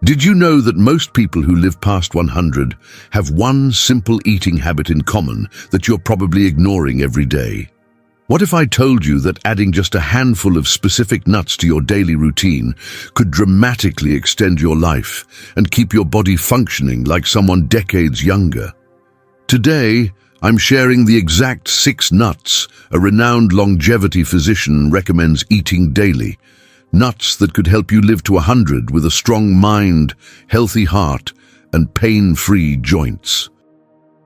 Did you know that most people who live past 100 have one simple eating habit in common that you're probably ignoring every day? What if I told you that adding just a handful of specific nuts to your daily routine could dramatically extend your life and keep your body functioning like someone decades younger? Today, I'm sharing the exact 6 nuts a renowned longevity physician recommends eating daily. Nuts that could help you live to 100 with a strong mind, healthy heart, and pain-free joints.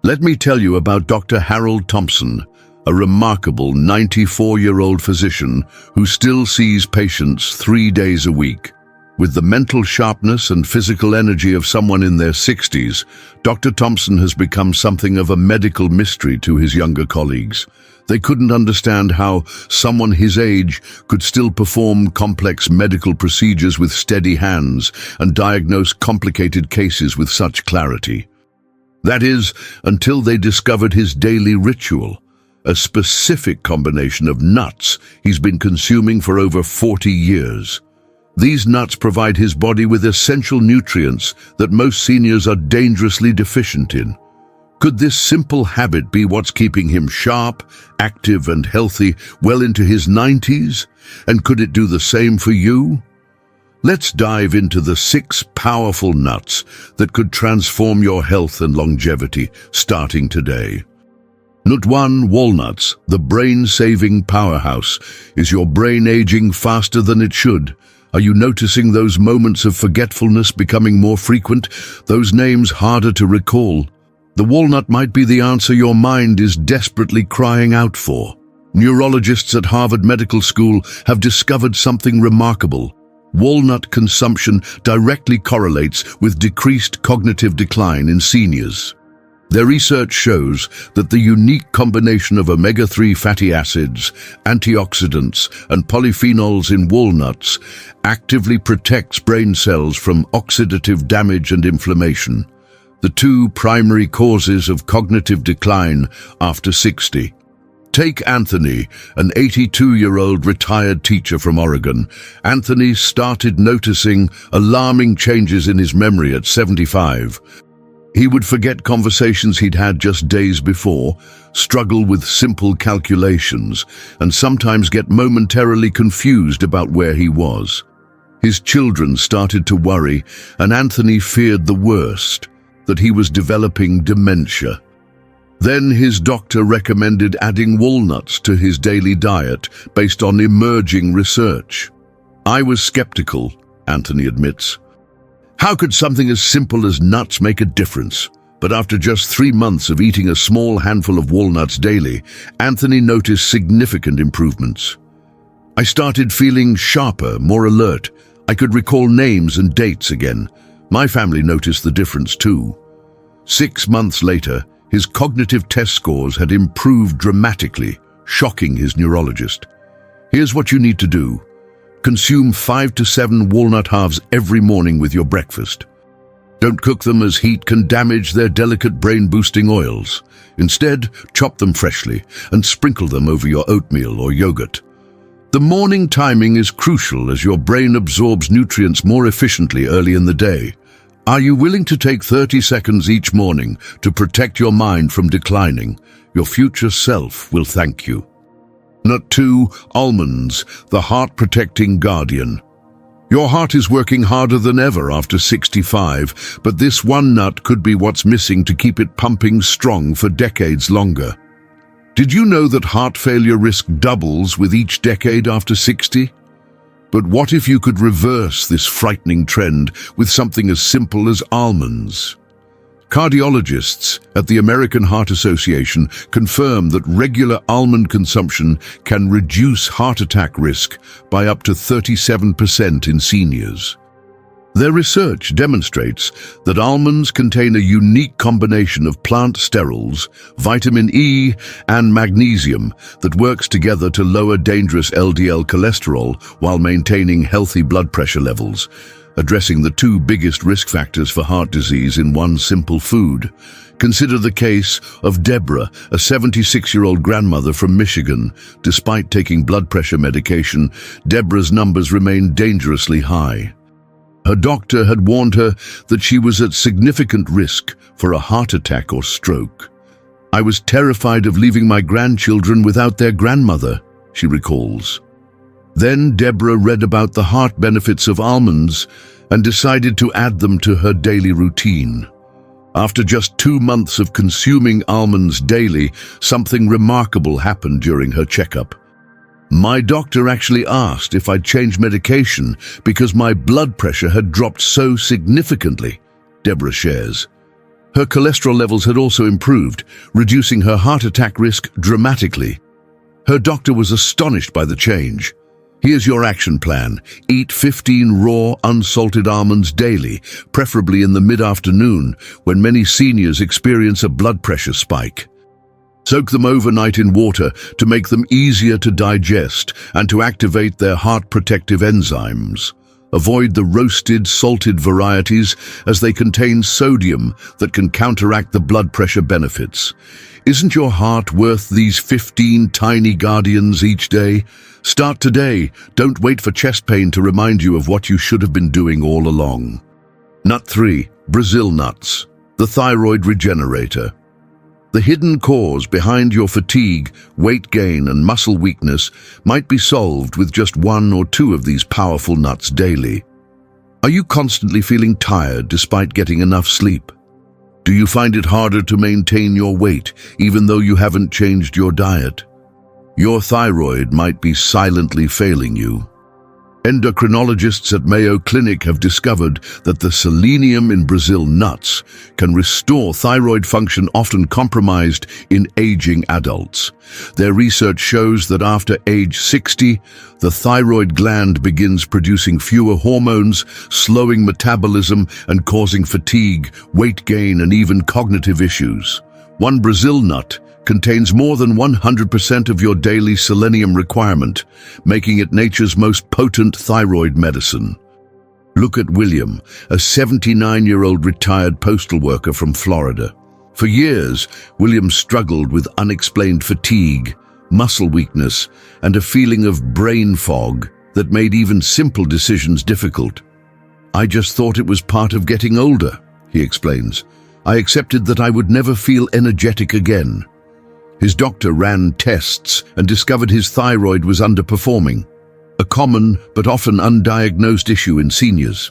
Let me tell you about Dr. Harold Thompson, a remarkable 94-year-old physician who still sees patients 3 days a week. With the mental sharpness and physical energy of someone in their 60s, Dr. Thompson has become something of a medical mystery to his younger colleagues. They couldn't understand how someone his age could still perform complex medical procedures with steady hands and diagnose complicated cases with such clarity. That is, until they discovered his daily ritual, a specific combination of nuts he's been consuming for over 40 years. These nuts provide his body with essential nutrients that most seniors are dangerously deficient in. Could this simple habit be what's keeping him sharp, active, and healthy well into his 90s? And could it do the same for you? Let's dive into the 6 powerful nuts that could transform your health and longevity, starting today. Nut 1, walnuts, the brain-saving powerhouse. Is your brain aging faster than it should? Are you noticing those moments of forgetfulness becoming more frequent, those names harder to recall? The walnut might be the answer your mind is desperately crying out for. Neurologists at Harvard Medical School have discovered something remarkable. Walnut consumption directly correlates with decreased cognitive decline in seniors. Their research shows that the unique combination of omega-3 fatty acids, antioxidants, and polyphenols in walnuts actively protects brain cells from oxidative damage and inflammation, the 2 primary causes of cognitive decline after 60. Take Anthony, an 82-year-old retired teacher from Oregon. Anthony started noticing alarming changes in his memory at 75. He would forget conversations he'd had just days before, struggle with simple calculations, and sometimes get momentarily confused about where he was. His children started to worry, and Anthony feared the worst, that he was developing dementia. Then his doctor recommended adding walnuts to his daily diet based on emerging research. I was skeptical, Anthony admits. How could something as simple as nuts make a difference? But after just 3 months of eating a small handful of walnuts daily, Anthony noticed significant improvements. I started feeling sharper, more alert. I could recall names and dates again. My family noticed the difference too. 6 months later, his cognitive test scores had improved dramatically, shocking his neurologist. Here's what you need to do. Consume 5 to 7 walnut halves every morning with your breakfast. Don't cook them, as heat can damage their delicate brain-boosting oils. Instead, chop them freshly and sprinkle them over your oatmeal or yogurt. The morning timing is crucial as your brain absorbs nutrients more efficiently early in the day. Are you willing to take 30 seconds each morning to protect your mind from declining? Your future self will thank you. Nut 2, almonds, the heart-protecting guardian. Your heart is working harder than ever after 65, but this one nut could be what's missing to keep it pumping strong for decades longer. Did you know that heart failure risk doubles with each decade after 60? But what if you could reverse this frightening trend with something as simple as almonds? Cardiologists at the American Heart Association confirm that regular almond consumption can reduce heart attack risk by up to 37% in seniors. Their research demonstrates that almonds contain a unique combination of plant sterols, vitamin E, and magnesium that works together to lower dangerous LDL cholesterol while maintaining healthy blood pressure levels, addressing the 2 biggest risk factors for heart disease in one simple food. Consider the case of Deborah, a 76-year-old grandmother from Michigan. Despite taking blood pressure medication, Deborah's numbers remain dangerously high. Her doctor had warned her that she was at significant risk for a heart attack or stroke. "I was terrified of leaving my grandchildren without their grandmother," she recalls. Then Deborah read about the heart benefits of almonds and decided to add them to her daily routine. After just 2 months of consuming almonds daily, something remarkable happened during her checkup. "My doctor actually asked if I'd change medication because my blood pressure had dropped so significantly," Deborah shares. Her cholesterol levels had also improved, reducing her heart attack risk dramatically. Her doctor was astonished by the change. "Here's your action plan. Eat 15 raw, unsalted almonds daily, preferably in the mid-afternoon, when many seniors experience a blood pressure spike. Soak them overnight in water to make them easier to digest and to activate their heart-protective enzymes. Avoid the roasted, salted varieties as they contain sodium that can counteract the blood pressure benefits. Isn't your heart worth these 15 tiny guardians each day? Start today. Don't wait for chest pain to remind you of what you should have been doing all along." Nut 3. Brazil nuts, the thyroid regenerator. The hidden cause behind your fatigue, weight gain, and muscle weakness might be solved with just 1 or 2 of these powerful nuts daily. Are you constantly feeling tired despite getting enough sleep? Do you find it harder to maintain your weight even though you haven't changed your diet? Your thyroid might be silently failing you. Endocrinologists at Mayo Clinic have discovered that the selenium in Brazil nuts can restore thyroid function often compromised in aging adults. Their research shows that after age 60, the thyroid gland begins producing fewer hormones, slowing metabolism and causing fatigue, weight gain, and even cognitive issues. One Brazil nut contains more than 100% of your daily selenium requirement, making it nature's most potent thyroid medicine. Look at William, a 79-year-old retired postal worker from Florida. For years, William struggled with unexplained fatigue, muscle weakness, and a feeling of brain fog that made even simple decisions difficult. "I just thought it was part of getting older," he explains. "I accepted that I would never feel energetic again." His doctor ran tests and discovered his thyroid was underperforming, a common but often undiagnosed issue in seniors.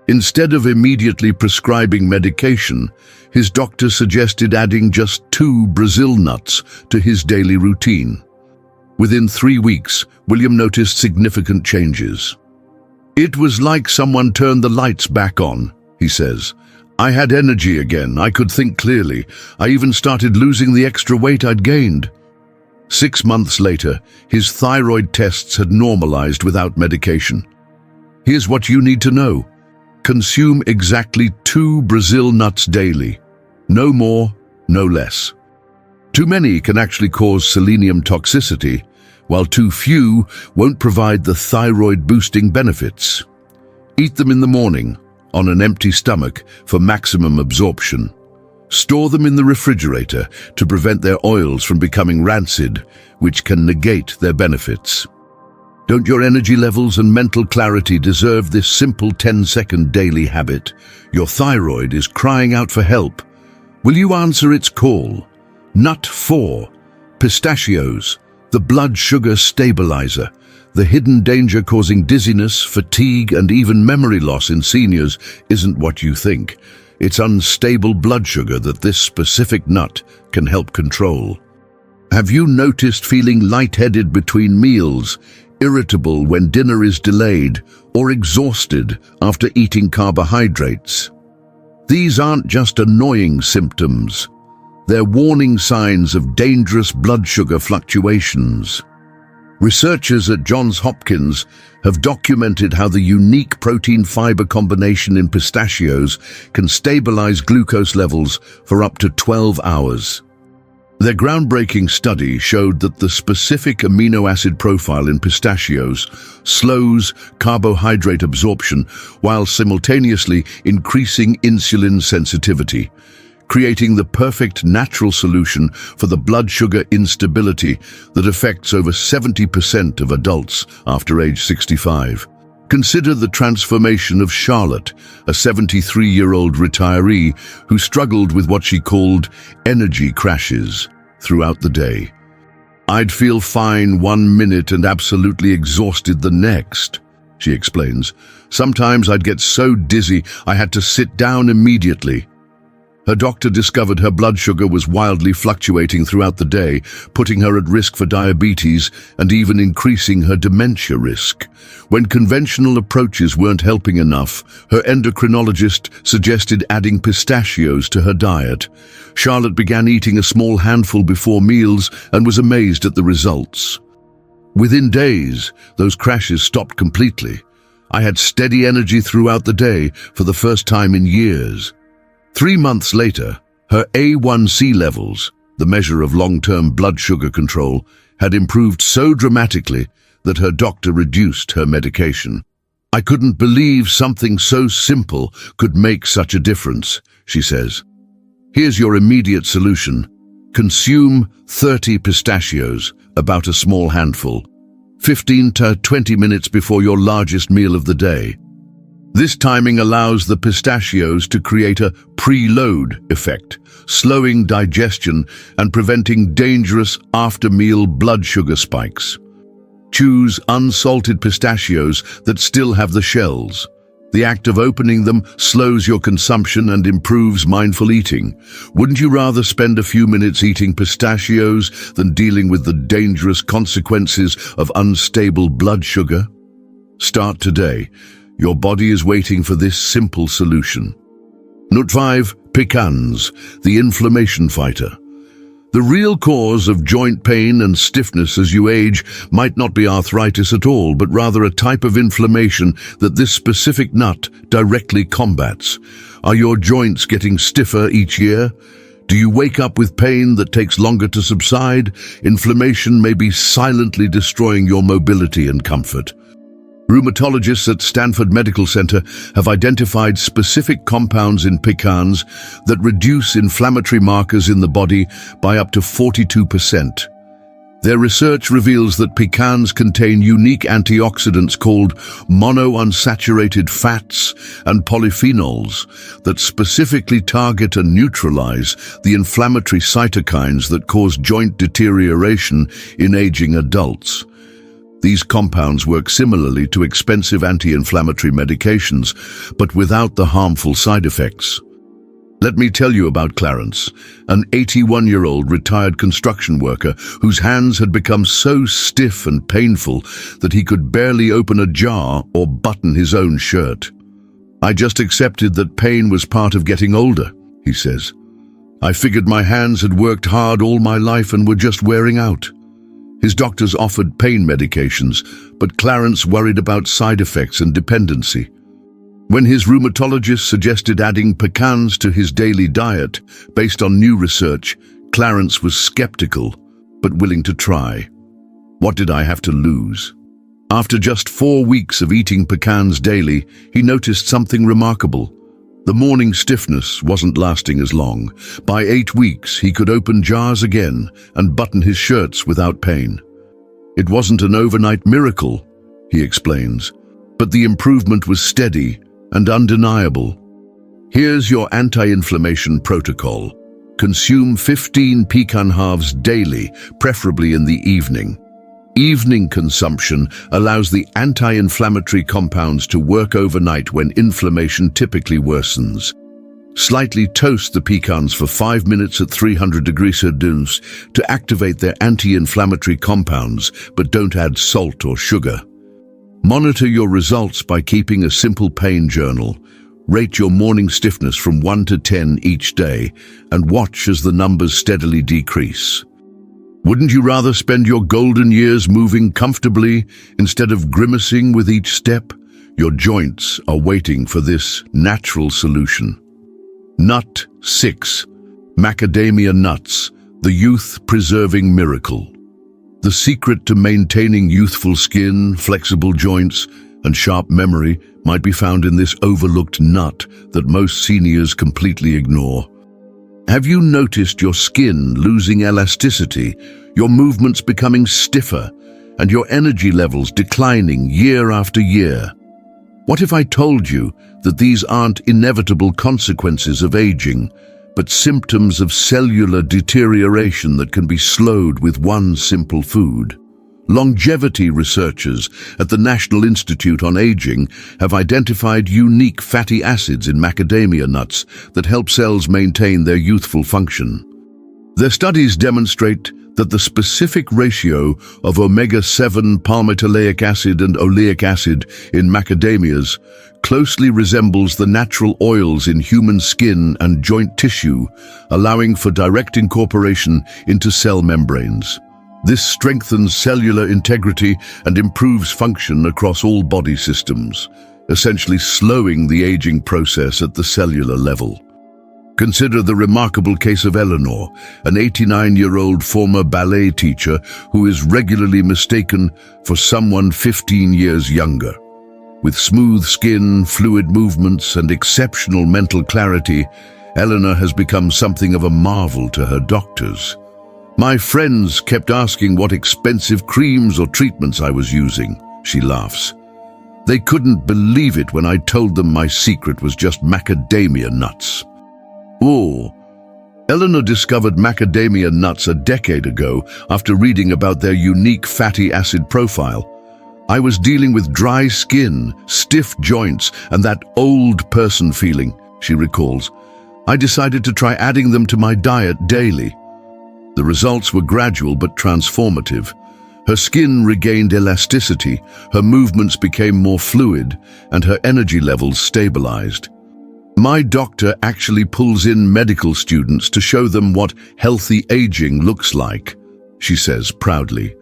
Instead of immediately prescribing medication, his doctor suggested adding just 2 Brazil nuts to his daily routine. Within 3 weeks, William noticed significant changes. "It was like someone turned the lights back on," he says. "I had energy again, I could think clearly. I even started losing the extra weight I'd gained." 6 months later, his thyroid tests had normalized without medication. Here's what you need to know. Consume exactly 2 Brazil nuts daily. No more, no less. Too many can actually cause selenium toxicity, while too few won't provide the thyroid-boosting benefits. Eat them in the morning, on an empty stomach, for maximum absorption. Store them in the refrigerator to prevent their oils from becoming rancid, which can negate their benefits. Don't your energy levels and mental clarity deserve this simple 10-second daily habit? Your thyroid is crying out for help. Will you answer its call? Nut 4. Pistachios, the blood sugar stabilizer. The hidden danger causing dizziness, fatigue, and even memory loss in seniors isn't what you think. It's unstable blood sugar that this specific nut can help control. Have you noticed feeling lightheaded between meals, irritable when dinner is delayed, or exhausted after eating carbohydrates? These aren't just annoying symptoms. They're warning signs of dangerous blood sugar fluctuations. Researchers at Johns Hopkins have documented how the unique protein-fiber combination in pistachios can stabilize glucose levels for up to 12 hours. Their groundbreaking study showed that the specific amino acid profile in pistachios slows carbohydrate absorption while simultaneously increasing insulin sensitivity, creating the perfect natural solution for the blood sugar instability that affects over 70% of adults after age 65. Consider the transformation of Charlotte, a 73-year-old retiree who struggled with what she called energy crashes throughout the day. "I'd feel fine 1 minute and absolutely exhausted the next," she explains. "Sometimes I'd get so dizzy I had to sit down immediately." Her doctor discovered her blood sugar was wildly fluctuating throughout the day, putting her at risk for diabetes and even increasing her dementia risk. When conventional approaches weren't helping enough, her endocrinologist suggested adding pistachios to her diet. Charlotte began eating a small handful before meals and was amazed at the results. Within days, those crashes stopped completely. "I had steady energy throughout the day for the first time in years." 3 months later, her A1C levels, the measure of long-term blood sugar control, had improved so dramatically that her doctor reduced her medication. "I couldn't believe something so simple could make such a difference," she says. Here's your immediate solution. Consume 30 pistachios, about a small handful, 15 to 20 minutes before your largest meal of the day. This timing allows the pistachios to create a preload effect, slowing digestion and preventing dangerous after-meal blood sugar spikes. Choose unsalted pistachios that still have the shells. The act of opening them slows your consumption and improves mindful eating. Wouldn't you rather spend a few minutes eating pistachios than dealing with the dangerous consequences of unstable blood sugar? Start today. Your body is waiting for this simple solution. Note 5. Pecans, the inflammation fighter. The real cause of joint pain and stiffness as you age might not be arthritis at all, but rather a type of inflammation that this specific nut directly combats. Are your joints getting stiffer each year? Do you wake up with pain that takes longer to subside? Inflammation may be silently destroying your mobility and comfort. Rheumatologists at Stanford Medical Center have identified specific compounds in pecans that reduce inflammatory markers in the body by up to 42%. Their research reveals that pecans contain unique antioxidants called monounsaturated fats and polyphenols that specifically target and neutralize the inflammatory cytokines that cause joint deterioration in aging adults. These compounds work similarly to expensive anti-inflammatory medications, but without the harmful side effects. Let me tell you about Clarence, an 81-year-old retired construction worker whose hands had become so stiff and painful that he could barely open a jar or button his own shirt. "I just accepted that pain was part of getting older," he says. "I figured my hands had worked hard all my life and were just wearing out." His doctors offered pain medications, but Clarence worried about side effects and dependency. When his rheumatologist suggested adding pecans to his daily diet based on new research, Clarence was skeptical, but willing to try. "What did I have to lose?" After just 4 weeks of eating pecans daily, he noticed something remarkable. The morning stiffness wasn't lasting as long. By 8 weeks, he could open jars again and button his shirts without pain. "It wasn't an overnight miracle," he explains, "but the improvement was steady and undeniable." Here's your anti-inflammation protocol. Consume 15 pecan halves daily, preferably in the evening. Evening consumption allows the anti-inflammatory compounds to work overnight when inflammation typically worsens. Slightly toast the pecans for 5 minutes at 300 degrees Celsius to activate their anti-inflammatory compounds, but don't add salt or sugar. Monitor your results by keeping a simple pain journal. Rate your morning stiffness from 1 to 10 each day and watch as the numbers steadily decrease. Wouldn't you rather spend your golden years moving comfortably instead of grimacing with each step? Your joints are waiting for this natural solution. Nut 6. Macadamia nuts, the youth-preserving miracle. The secret to maintaining youthful skin, flexible joints, and sharp memory might be found in this overlooked nut that most seniors completely ignore. Have you noticed your skin losing elasticity, your movements becoming stiffer, and your energy levels declining year after year? What if I told you that these aren't inevitable consequences of aging, but symptoms of cellular deterioration that can be slowed with one simple food? Longevity researchers at the National Institute on Aging have identified unique fatty acids in macadamia nuts that help cells maintain their youthful function. Their studies demonstrate that the specific ratio of omega-7 palmitoleic acid and oleic acid in macadamias closely resembles the natural oils in human skin and joint tissue, allowing for direct incorporation into cell membranes. This strengthens cellular integrity and improves function across all body systems, essentially slowing the aging process at the cellular level. Consider the remarkable case of Eleanor, an 89-year-old former ballet teacher who is regularly mistaken for someone 15 years younger. With smooth skin, fluid movements, and exceptional mental clarity, Eleanor has become something of a marvel to her doctors. "My friends kept asking what expensive creams or treatments I was using," she laughs. "They couldn't believe it when I told them my secret was just macadamia nuts." Oh, Eleanor discovered macadamia nuts a decade ago after reading about their unique fatty acid profile. "I was dealing with dry skin, stiff joints, and that old person feeling," she recalls. "I decided to try adding them to my diet daily." The results were gradual but transformative. Her skin regained elasticity, her movements became more fluid, and her energy levels stabilized. "My doctor actually pulls in medical students to show them what healthy aging looks like," she says proudly.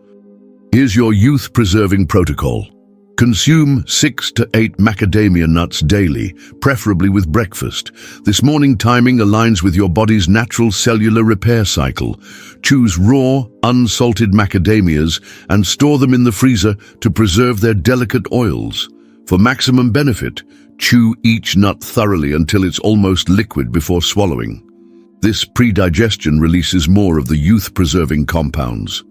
"Here's your youth-preserving protocol. Consume 6 to 8 macadamia nuts daily, preferably with breakfast. This morning timing aligns with your body's natural cellular repair cycle. Choose raw, unsalted macadamias and store them in the freezer to preserve their delicate oils. For maximum benefit, chew each nut thoroughly until it's almost liquid before swallowing. This pre-digestion releases more of the youth-preserving compounds.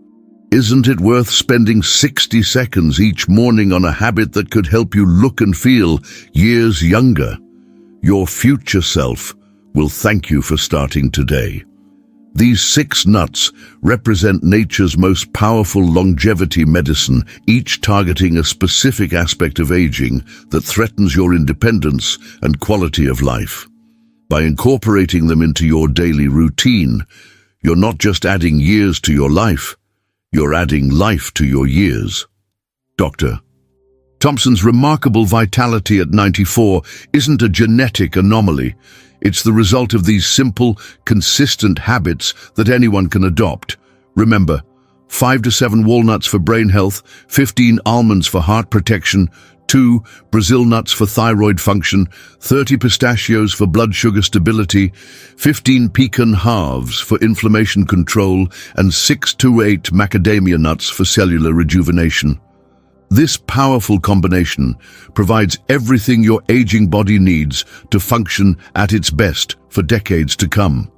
Isn't it worth spending 60 seconds each morning on a habit that could help you look and feel years younger? Your future self will thank you for starting today. These 6 nuts represent nature's most powerful longevity medicine, each targeting a specific aspect of aging that threatens your independence and quality of life. By incorporating them into your daily routine, you're not just adding years to your life, you're adding life to your years. Dr. Thompson's remarkable vitality at 94 isn't a genetic anomaly. It's the result of these simple, consistent habits that anyone can adopt. Remember, 5 to 7 walnuts for brain health, 15 almonds for heart protection, 2 Brazil nuts for thyroid function, 30 pistachios for blood sugar stability, 15 pecan halves for inflammation control, and 6 to 8 macadamia nuts for cellular rejuvenation. This powerful combination provides everything your aging body needs to function at its best for decades to come.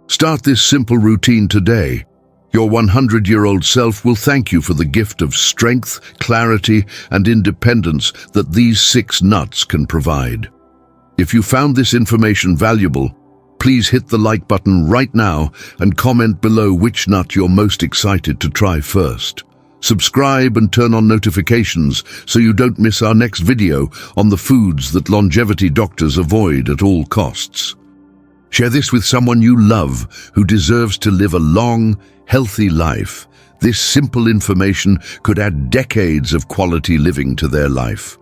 Start this simple routine today. Your 100-year-old self will thank you for the gift of strength, clarity, and independence that these 6 nuts can provide. If you found this information valuable, please hit the like button right now and comment below which nut you're most excited to try first. Subscribe and turn on notifications so you don't miss our next video on the foods that longevity doctors avoid at all costs. Share this with someone you love who deserves to live a long, healthy life. This simple information could add decades of quality living to their life.